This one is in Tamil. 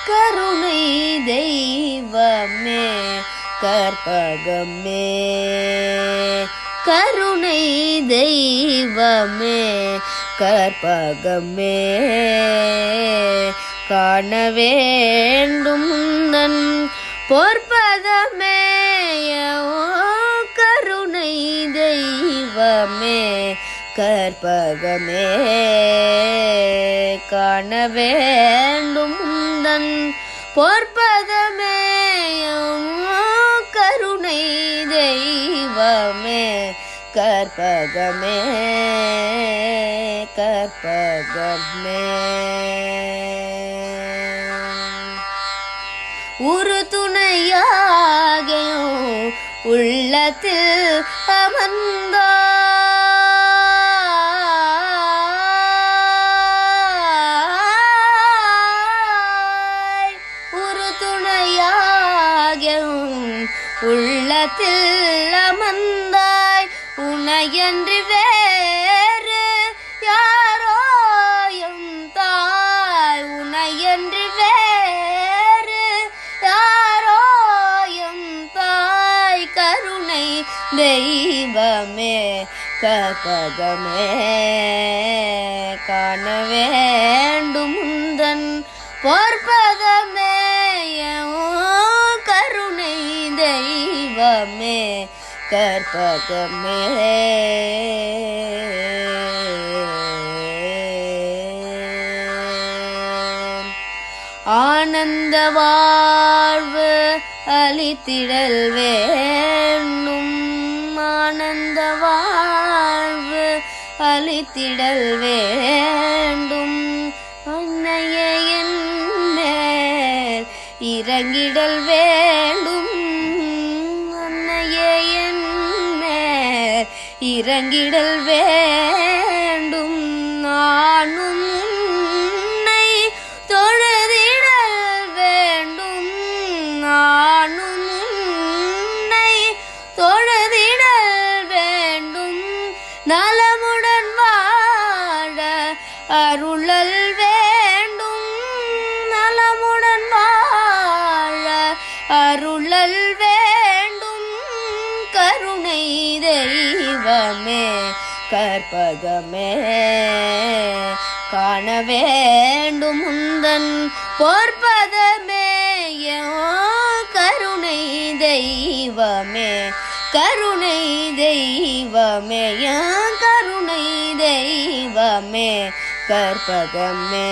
கருணை தெய்வமே கற்பகமே கருணை தெய்வமே கற்பகமே காண வேண்டும் உந்தன் பொற்பதமே கருணை தெய்வமே கற்பகமே காண வேண்டும் உந்தன் பொற்பதமே கருணை தெய்வமே கற்பகமே கற்பகமே ஒரு துணையாகையும் உள்ளத்தில் அமர்ந்தாய் ஒரு துணையாகையும் உள்ளத்தில் அமர்ந்தாய் உனையன்று வேறு யாரோ எம் தாய் உனையன்று வேறு யாரோ எம் தாய் கருணை தெய்வமே கற்பகமே காண வேண்டும் உந்தன் பொற்பதமே கருணை தெய்வமே கற்பகமே ஆனந்த வாழ்வு அளித்திடல் வேண்டும் ஆனந்த வாழ்வு அளித்திடல் வேண்டும் அன்னையே என் மேல் இறங்கிடல் வேண்டும் அன்னையே என் மேல் இறங்கிடல் வேண்டும் நானும் உன்னை தொழுதிடல் வேண்டும் நானும் உன்னை தொழுதிடல் வேண்டும் நலமுடன் வாழ அருளல் வேண்டும் நலமுடன் வாழ அருளல் வேண்டும் கருணை தெய்வமே கற்பகமே காண வேண்டும் உந்தன் பொற்பதமே கருணை தெய்வமே கருணை தெய்வமே கருணை தெய்வமே கற்பகமே